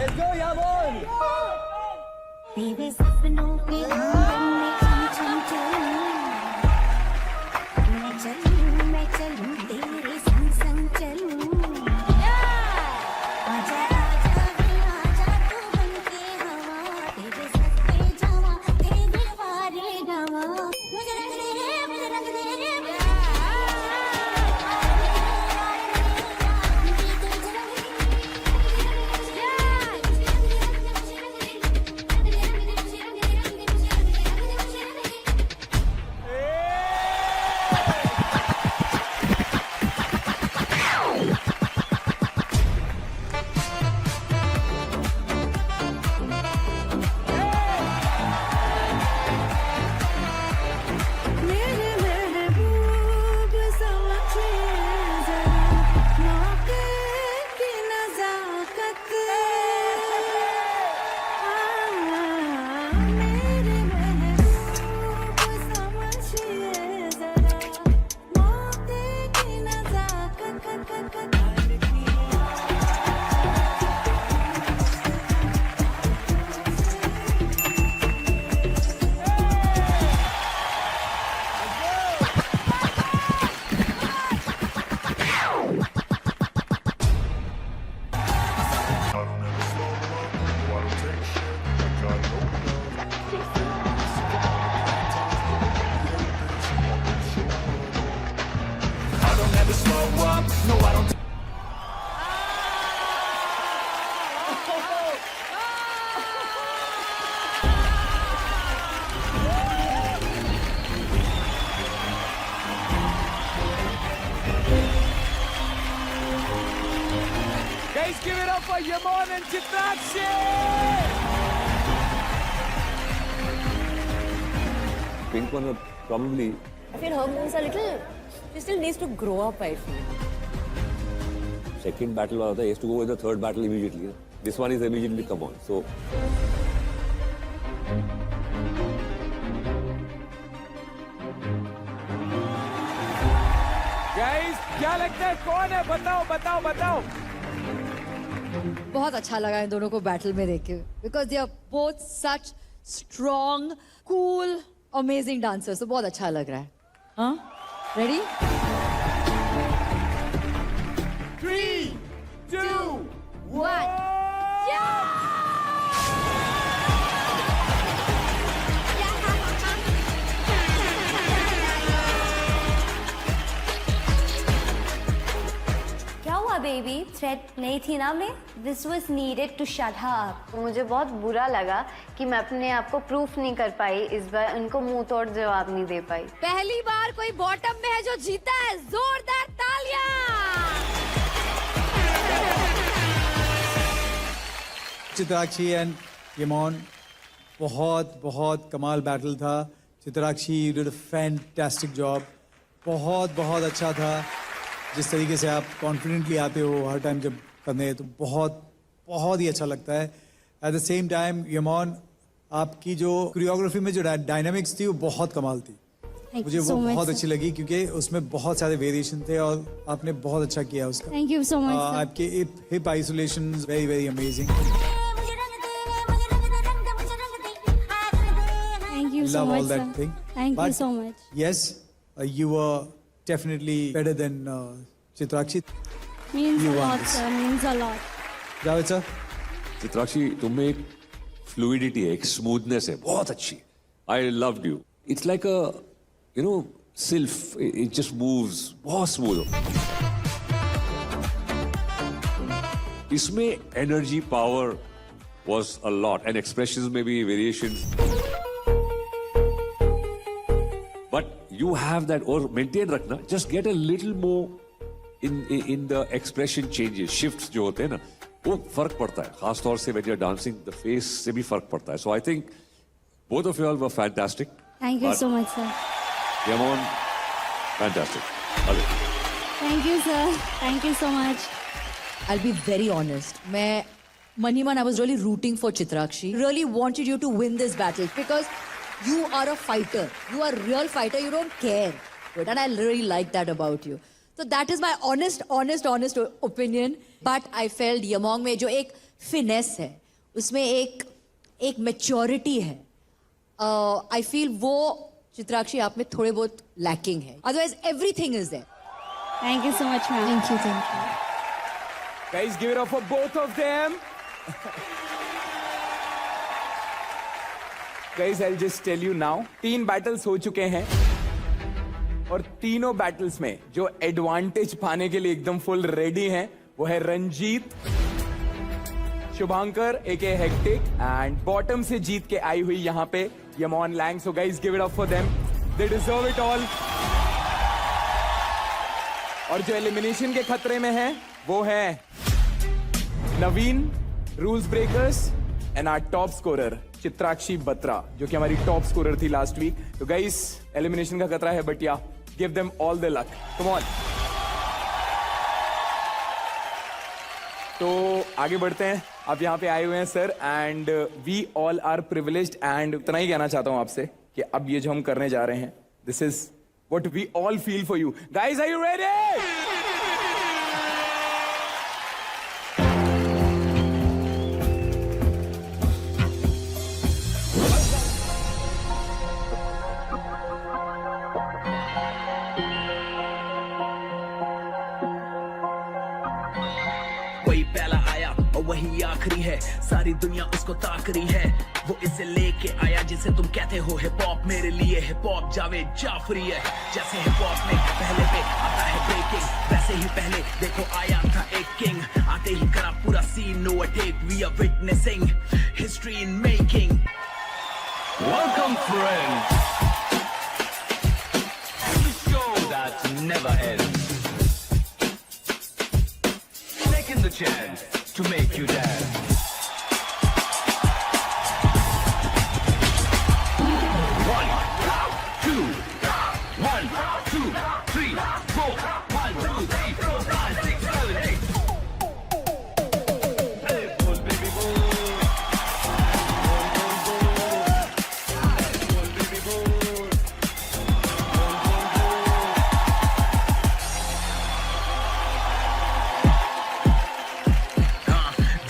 Let's go, Yamon! तेरे सपनों के आंगन में छम छम चलूं मैं चलूं तेरे संग संग चलूं आजा आजा भी आजा तू बनके हवा तेरे सर पे जावा तेरे दीवारे गवा मुझे रंग दे रे मुझे रंग दे रे Guys, give it up for Yamon and Chitrakshi! Pink one probably. I feel her moves a little. She still needs to grow up, I feel. Second battle was he has to go in the third battle immediately. This one is immediately come on. So Guys, क्या लगता है कौन है? बताओ बताओ बताओ. बहुत अच्छा लगा इन दोनों को बैटल में देख के because they are both such strong cool amazing dancers. तो बहुत अच्छा लग रहा है. हाँ, रेडी? 3, 2, 1. क्या हुआ बेबी? थ्रेट नहीं थी ना मैं? This was needed to shut her up. मुझे बहुत बुरा लगा कि मैं अपने आप को प्रूफ नहीं कर पाई. इस बार उनको मुंह तोड़ जवाब नहीं दे पाई. पहली बार कोई बॉटम में है जो जीता है. जोरदार तालियां. चित्राक्षी एंड यमोन, बहुत बहुत कमाल बैटल था. Chitrakshi you did a fantastic job. बहुत बहुत अच्छा था. जिस तरीके से आप कॉन्फिडेंटली आते हो हर टाइम जब करने, तो बहुत बहुत ही अच्छा लगता है. एट द सेम टाइम यमोन, आपकी जो कोरियोग्राफी में जो डायनामिक्स थी वो बहुत कमाल थी. मुझे वो बहुत अच्छी लगी क्योंकि उसमें बहुत सारे वेरिएशन थे और आपने बहुत अच्छा किया उसका. Thank you so much. आपके hip isolation very very amazing. Thank you so Love much, all that sir. thing. Thank you But so much. Yes, you were definitely better than Chitrakshi. Means You a won lot, this. sir. Means a lot. Javed sir. Chitrakshi तुम में एक fluidity है, एक smoothness है, बहुत अच्छी. I loved you. It's like a you know sylph. It just moves. बहुत smooth हो. इसमें energy, power was a lot, and expressions may be variations, but you have that. Or maintain रखना. Just get a little more in the expression changes, shifts जो होते हैं ना, वो फर्क पड़ता है. खास तौर से when you're dancing, the face से भी फर्क पड़ता है. So I think both of you all were fantastic. Thank you so much, sir. Yamon, fantastic. Okay. Thank you, sir. Thank you so much. I'll be very honest. Maniman, I was really rooting for Chitrakshi. Really wanted you to win this battle because you are a fighter. You are a real fighter. You don't care. And I really like that about you. So that is my honest opinion. But I felt Yamong में जो एक finesse है, उसमें एक maturity है. I feel वो चित्राक्षी आप में थोड़े बहुत lacking है. Otherwise everything is there. Thank you so much, ma'am. Thank you. Guys, give it up for both of them. Guys, I'll just tell you now. 3 battles हो चुके हैं और तीनों battles में जो advantage पाने के लिए एकदम full ready हैं, वो है Ranjit, Shubhankar aka Hectic, and bottom से जीत के आई हुई यहाँ पे यमोन Lang. So guys, give it up for them. They deserve it all. और जो elimination के खतरे में है, वो है Naveen, Rules Breakers, and our top scorer Chitrakshi Batra, जो कि हमारी टॉप स्कोरर थी लास्ट वीक. तो गाइस, एलिमिनेशन का खतरा है, but yeah give them all the luck. Come on. तो आगे बढ़ते हैं. आप यहाँ पे आए हुए हैं sir, and we all are privileged. And इतना ही कहना चाहता हूँ आपसे कि अब ये जो हम करने जा रहे हैं, this is what we all feel for you. Guys, are you ready? वही पहला आया और वही आखिरी है. सारी दुनिया उसको ताक रही है. वो इसे लेके आया जिसे तुम कहते हो हिप हॉप. मेरे लिए हिप हॉप जावेद जाफरी है. जैसे हिप हॉप में पहले पे आता है ब्रेकिंग, वैसे ही पहले देखो आया था एक किंग. आते ही करा पूरा scene, no attack. We are witnessing history in making. Welcome, friends, to the show that never ends. Taking the a chance to make you dance. One, two, 1, 2, 3, 4, 1, 2, 3, 4, 5, 6, 7, 8. Hey, bool, baby, bool.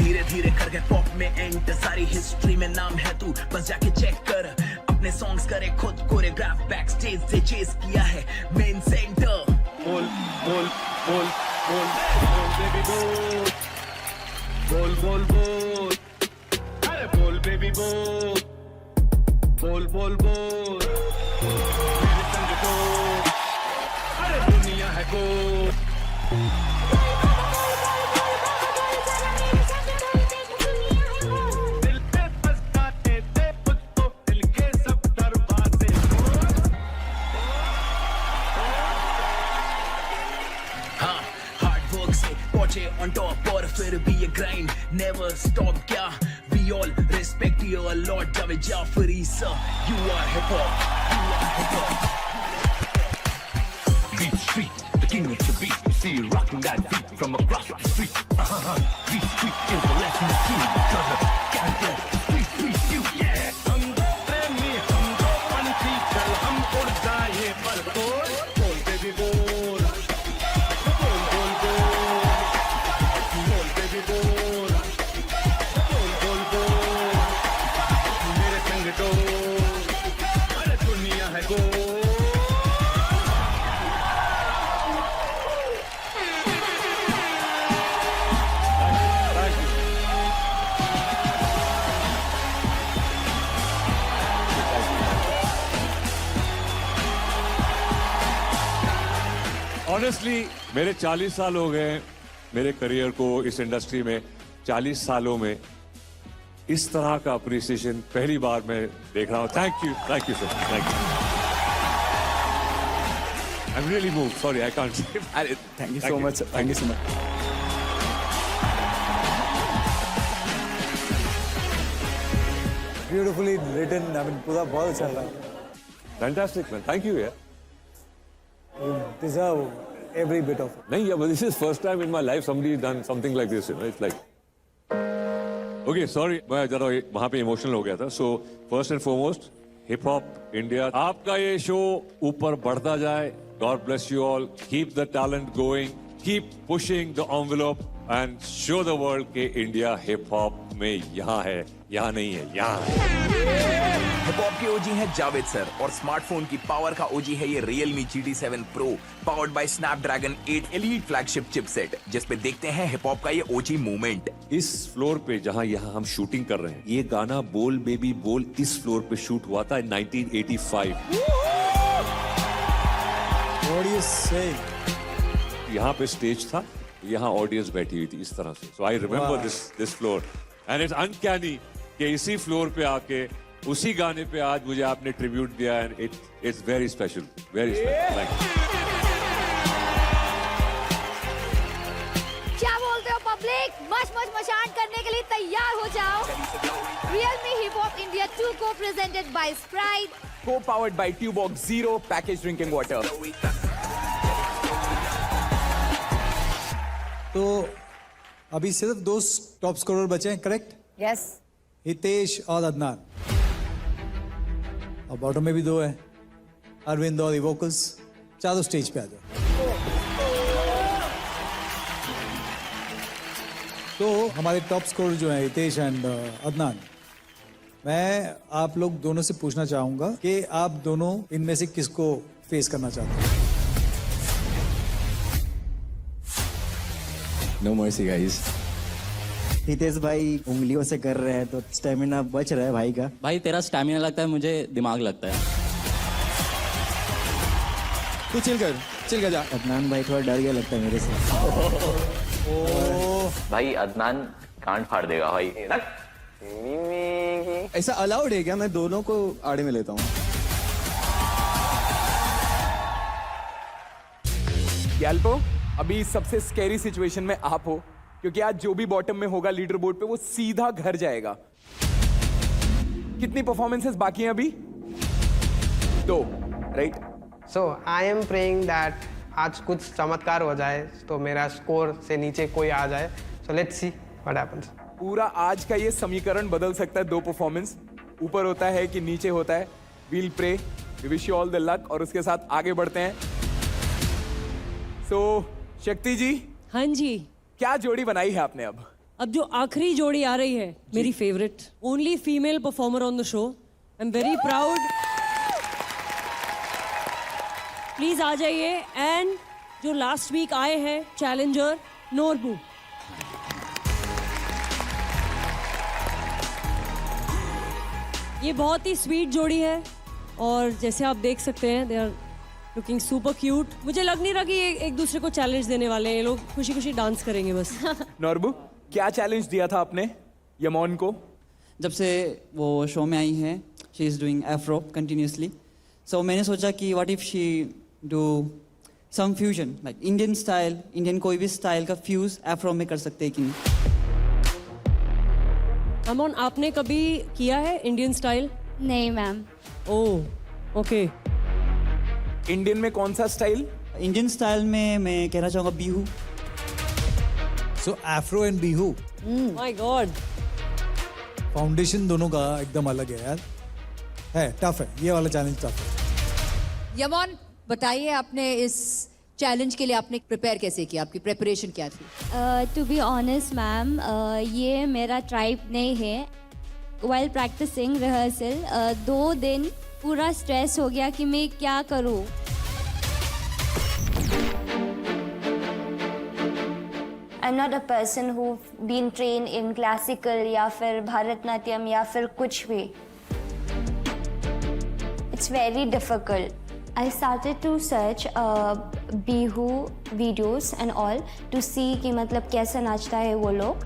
धीरे धीरे कर गए pop में enter, सारी history में नाम है तू, बस जाके चेक कर अपने सॉन्ग्स करे खुद कोरियोग्राफ, बैक स्टेज से चेस किया है मेन सेंटर। बोल बोल बोल बोल बोल बेबी बोल बोल बोल बोल, अरे बोल बेबी बोल बोल बोल बोल, मेरे संग तो अरे दुनिया है गोल। दिल पे बस बातें दे मुझको, दिल के सब दरवाजे खोल। हाँ, हार्ड वर्क से पहुंचे ऑन टॉप और फिर भी ये ग्राइंड नेवर स्टॉप क्या, we all respect you a lot Javed Jaffrey sir, you are hip hop, you are hip hop. Beat Street, the king of the beat, you see you rocking that beat from across the street. Beat Street is the lesson to you, brother, goddamn, street, you, yeah. हम दो प्रेमी, हम दो पंछी, चल हम उड़ जाए पर बोल, बोल baby बोल, बोल बोल बोल, बोल baby बोल, बोल बोल बोल, मेरे संग डोल, अरे दुनिया है गोल। ऑनेस्टली मेरे 40 साल हो गए हैं मेरे करियर को इस इंडस्ट्री में। 40 सालों में इस तरह का अप्रिसिएशन पहली बार मैं देख रहा हूँ। Thank you sir, thank you. I am really moved, sorry I can't say. अरे thank you so much, thank you so much. Beautifully written, I mean पूरा बहुत अच्छा लगा। फैंटास्टिक मैन, थैंक यू यार। You deserve every bit of it. नहीं यार, this is first time in my life somebody done something like this, you know, it's like okay, sorry, मैं जरा वहाँ पे इमोशनल हो गया था। So first and foremost, hip hop India, आपका ये शो ऊपर बढ़ता जाए। God bless you all, keep the talent going, keep pushing the envelope and show the world कि इंडिया हिप हॉप में यहाँ है, यहाँ नहीं है, यहाँ है। हिप हॉप के ओजी है जावेद सर और स्मार्टफोन की पावर का ओजी है ये Realme GT7 Pro powered by Snapdragon 8 Elite flagship chipset, जिस पे देखते हैं हिप हॉप का ये ओजी मूवमेंट। इस फ्लोर पे जहां यहां हम शूटिंग कर रहे हैं, ये गाना बोल बेबी बोल इस फ्लोर पे शूट हुआ था 1985। What do you say? यहाँ पे स्टेज था, यहाँ ऑडियंस बैठी हुई थी इस तरह से। So I remember this floor and it's uncanny कि इसी फ्लोर पे आके उसी गाने पे आज मुझे आपने ट्रिब्यूट दिया and it's very special, very special. Thank you. क्या बोलते हो पब्लिक? मचान करने के लिए तैयार हो जाओ। Realme Hip Hop India 2 को presented by Sprite, Co-powered by Tubox Zero packaged drinking water. तो अभी सिर्फ 2 टॉप स्कोरर बचे हैं, करेक्ट? यस। हितेश और अदनान, और बॉटम में भी 2 हैं, अरविंद और इवोकल्स। चारों स्टेज पे आ जाओ। तो हमारे टॉप स्कोरर जो हैं हितेश एंड अदनान, मैं आप लोग दोनों से पूछना चाहूंगा कि आप दोनों इनमें से किसको फेस करना चाहते हैं? No mercy guys. हितेश भाई उंगलियों से कर रहे हैं तो स्टेमिना बच रहा है भाई का। भाई तेरा स्टैमिना लगता है, मुझे दिमाग लगता है। तू चिल कर जा। अदनान भाई थोड़ा डर गया लगता है मेरे से। भाई अदनान कांड फाड़ देगा भाई। ऐसा अलाउड है क्या? मैं दोनों को आड़े में लेता हूँ। गैल्पो, अभी सबसे स्कैरी सिचुएशन में आप हो। क्योंकि आज जो भी बॉटम में होगा लीडर बोर्ड पे वो सीधा घर जाएगा। कितनी परफॉर्मेंसेस बाकी हैं अभी? 2, right? So I am praying that आज कुछ चमत्कार हो जाए तो मेरा स्कोर से नीचे कोई आ जाए। सो लेट्स सी व्हाट हैपेंस। पूरा आज का ये समीकरण बदल सकता है 2 परफॉर्मेंस, ऊपर होता है कि नीचे होता है। We'll pray, we wish you all the luck और उसके साथ आगे बढ़ते हैं। सो शक्ति जी, हाँ जी, क्या जोड़ी बनाई है आपने अब? अब जो आखिरी जोड़ी आ रही है मेरी favourite, only female performer on the show, I am very proud. Please आ जाइए। एंड जो लास्ट वीक आए हैं चैलेंजर नोरबू। ये बहुत ही स्वीट जोड़ी है और जैसे आप देख सकते हैं they are looking super cute. मुझे लग नहीं रहा कि ये एक दूसरे को चैलेंज देने वाले हैं, ये लोग खुशी खुशी डांस करेंगे बस। नोरबू, क्या चैलेंज दिया था आपने यमोन को? जब से वो शो में आई है, she is doing Afro continuously, so मैंने सोचा कि what if she do some fusion, like Indian style, Indian कोई भी स्टाइल का फ्यूज एफ्रो में कर सकते हैं कि नहीं। अमन, आपने कभी किया है इंडियन स्टाइल? नहीं मैम। Oh okay. इंडियन में कौन सा स्टाइल? इंडियन स्टाइल में मैं कहना चाहूँगा Bihu. So Afro and Bihu, my God, foundation दोनों का एकदम अलग है यार। है टफ है, ये वाला चैलेंज टफ है। यमोन, बताइए आपने इस चैलेंज के लिए आपने प्रिपेयर कैसे किया? आपकी प्रिपरेशन क्या थी? टू बी ऑनेस्ट मैम, ये मेरा ट्राइब नहीं है। वाइल प्रैक्टिसिंग रिहर्सल 2 दिन पूरा स्ट्रेस हो गया कि मैं क्या करूँ। I'm not a person who've been trained in classical या फिर भारतनाट्यम या फिर कुछ भी. It's very difficult. I started to search bihu videos and all to see कि मतलब कैसे नाचता है वो लोग.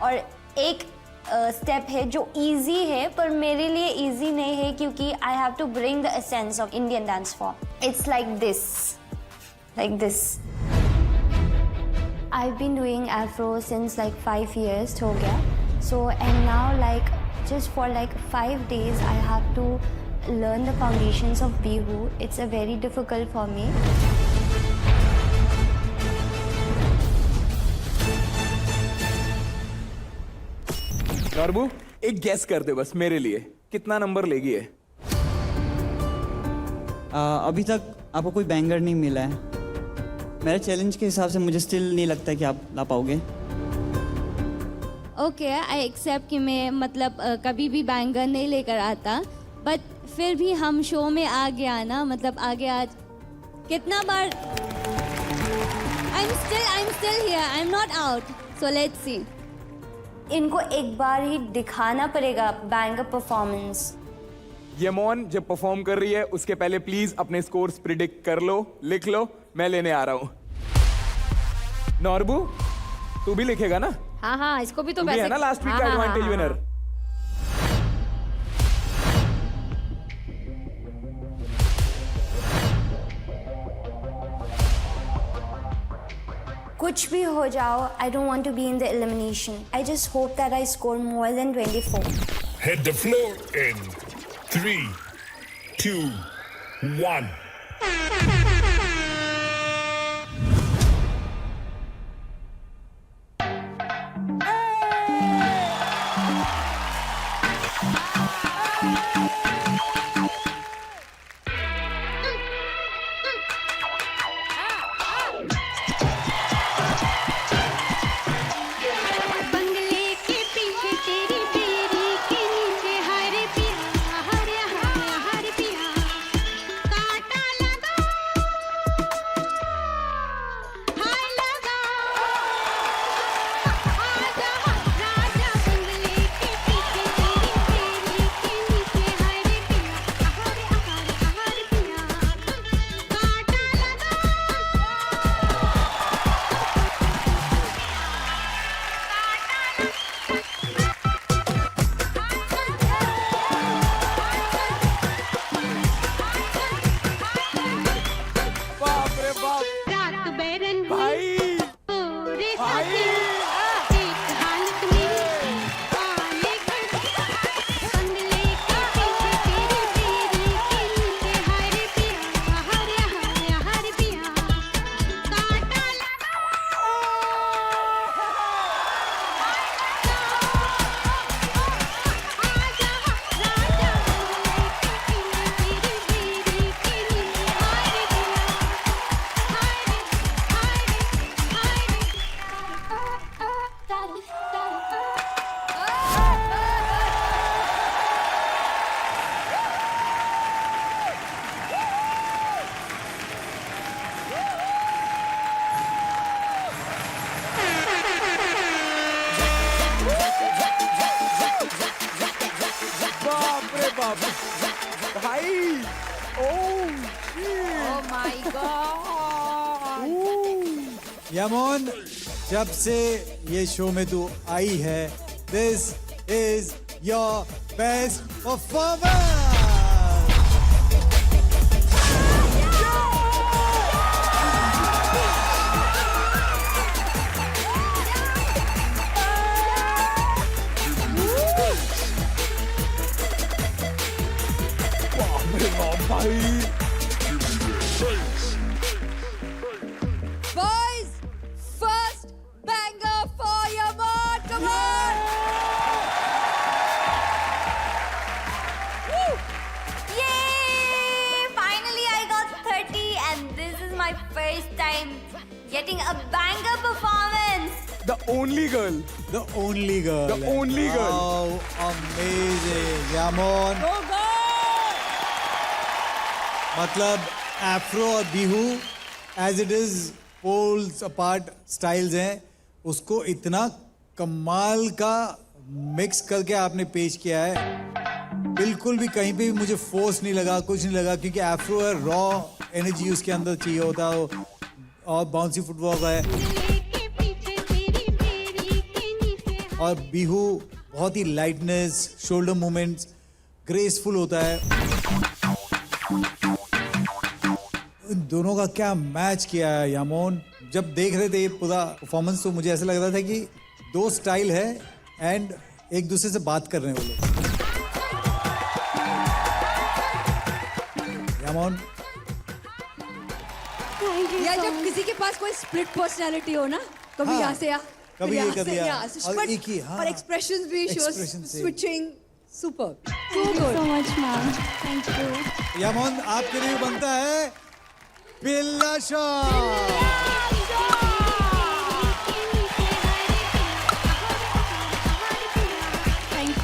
और एक स्टेप है जो इजी है पर मेरे लिए इजी नहीं है क्योंकि I have to bring the essence of Indian dance form. It's like this. I've been doing Afro since like 5 years हो गया. So and now like just for like 5 days I have to learn the foundations of bihu. It's a very difficult for me. Norbu, एक guess कर दे बस मेरे लिए, कितना number लेगी है? अभी तक आपको कोई बैंगर नहीं मिला है. मेरे चैलेंज के हिसाब से मुझे स्टिल नहीं लगता कि आप ला पाओगे. ओके, आई एक्सेप्ट कि मैं मतलब कभी भी बैंगर नहीं लेकर आता, बट फिर भी हम शो में आ गया ना, मतलब आगे आज कितना बार I am still here, I am not out. So let's see. इनको एक बार ही दिखाना पड़ेगा बैंगर परफॉर्मेंस. यमोन जब परफॉर्म कर रही है उसके पहले प्लीज अपने स्कोर्स प्रिडिक्ट कर लो, लिख लो, मैं लेने आ रहा हूं. नॉर्बू, तू भी लिखेगा ना? हाँ, इसको भी तो तू भी है ना लास्ट वीक का एडवांटेज विनर. कुछ भी हो जाओ, I don't want to be in the elimination. I just hope that I score more than 24. Hit the floor in 3, 2, 1. भाई Oh my God. यमोन, जब से ये शो में तू आई है, this is your best performance. Boys, first banger for Yaman. Come on. Woo! Yay! Finally, I got 30, and this is my first time getting a banger performance. The only girl. The only girl. The only girl. Wow, amazing. Yamon. Go girl. मतलब Afro और Bihu as it is poles apart styles हैं, उसको इतना कमाल का mix करके आपने पेश किया है। बिल्कुल भी कहीं पे भी मुझे फोर्स नहीं लगा, कुछ नहीं लगा, क्योंकि एफ्रो है, रॉ एनर्जी उसके अंदर चाहिए होता है और बाउंसी फुटवर्क है। और बिहू बहुत ही लाइटनेस, शोल्डर मूवमेंट्स, ग्रेसफुल होता है। इन दोनों का क्या मैच किया है यामोन। जब देख रहे थे ये पूरा परफॉर्मेंस तो मुझे ऐसा लग रहा था कि दो स्टाइल है एंड एक दूसरे से बात कर रहे हैं वो लोग। यामोन, या जब किसी के पास कोई स्प्लिट पर्सनालिटी हो ना, कभी हाँ, यहाँ से या कभी फिर ये यहाँ कर से दिया, यहाँ, और but- एक ही, हाँ। और एक्सप्रेशंस भी शोज Expression से। Switching super. Thank you so much, ma'am. Thank you. यामोन आपके लिए बनता है बिल्ला शॉट।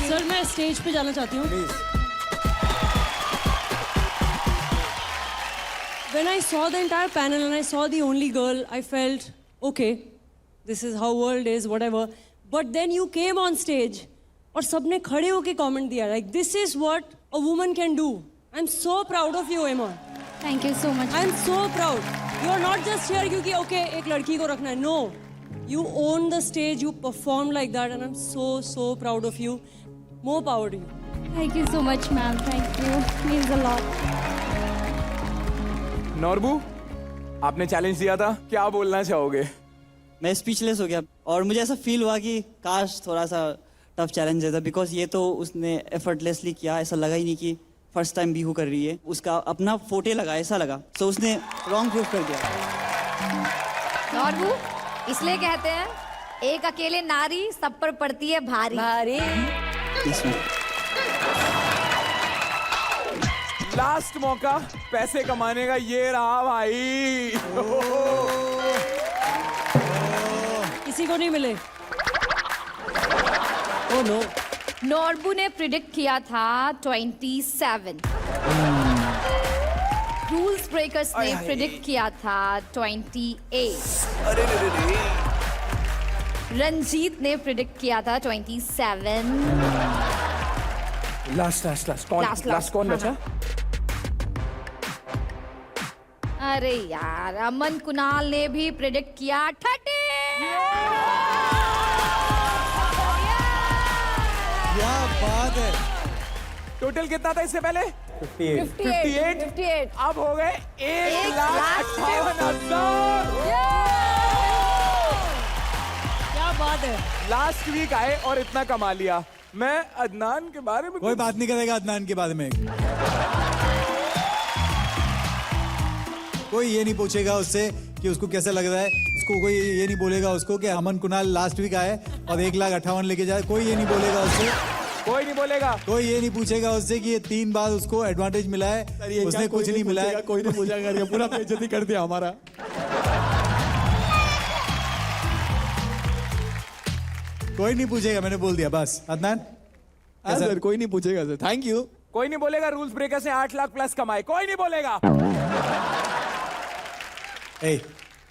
सर मैं स्टेज पे जाना चाहती हूँ। When I saw the entire panel and I saw the only girl, I felt, okay, this is how world is, whatever. But then you came on stage और सबने खड़े होके comment दिया, like this is what a woman can do. I'm so proud of you, Iman. Thank you so much. I'm so proud. You're not just here क्योंकि okay एक लड़की को रखना है. No, you own the stage, you perform like that, and I'm so proud of you. More power to you. Thank you so much, ma'am. Thank you. Means a lot. Norbu, आपने challenge दिया था, क्या बोलना चाहोगे? मैं स्पीचलेस हो गया और मुझे ऐसा फील हुआ कि काश थोड़ा सा टफ चैलेंज था, बिकॉज ये तो उसने एफर्टलेसली किया, ऐसा लगा ही नहीं कि फर्स्ट टाइम बिहू कर रही है, उसका अपना फोटे लगा, ऐसा लगा, तो उसने रॉन्ग प्रूफ कर दिया। नॉर्बू, इसलिए कहते हैं एक अकेले नारी सब पर पड़ती है भारी। भारी। लास्ट मौका पैसे कमाने का, ये रहा भाई। किसी को नहीं मिले। Oh no. नॉर्बू ने प्रिडिक्ट किया था 27। रूल्स ब्रेकर्स ने प्रिडिक्ट किया था 28। अरे रे रे रे। रंजीत ने प्रिडिक्ट किया था 27। लास्ट कौन हाँ, बचा? अरे यार, अमन कुणाल ने भी प्रिडिक्ट किया 30। क्या बात है। टोटल कितना था इससे पहले? 58। अब हो गए 1,58,000। क्या बात है। लास्ट वीक आए और इतना कमा लिया। मैं अदनान के बारे में कोई बात नहीं करेगा अदनान के बारे में। कोई ये नहीं पूछेगा उससे कि उसको कैसा लग रहा है, उसको कोई ये नहीं बोलेगा उसको कि अमन कुणाल लास्ट वीक आए और 1,58,000 लेके जाए, कोई ये नहीं बोलेगा उससे। कोई नहीं बोलेगा। कोई ये नहीं पूछेगा उससे कि ये 3 बार उसको एडवांटेज मिला है, उसने कुछ नहीं मिला है। कोई नहीं पूछेगा, पूरा बेइज्जती कर दिया हमारा। कोई नहीं पूछेगा, मैंने बोल दिया बस। अदनान सर कोई नहीं पूछेगा सर, थैंक यू। कोई नहीं बोलेगा रूल्स ब्रेकर से 8 लाख प्लस कमाए, कोई नहीं बोलेगा। ए,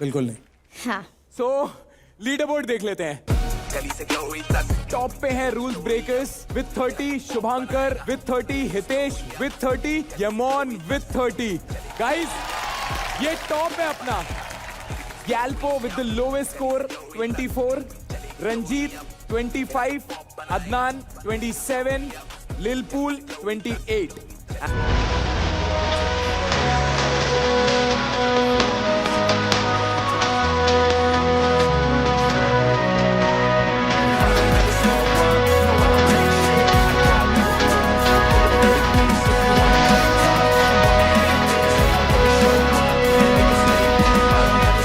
बिल्कुल नहीं। हाँ। सो लीडर बोर्ड देख लेते हैं। गली से ग्लोरी तक। टॉप पे है Rules Breakers with 30, Shubhankar with 30, Hitesh with 30, Yamon with 30। Guys ये टॉप है अपना। Galpo with the lowest score 24, Ranjeet 25, Adnan 27, लिलपूल 28।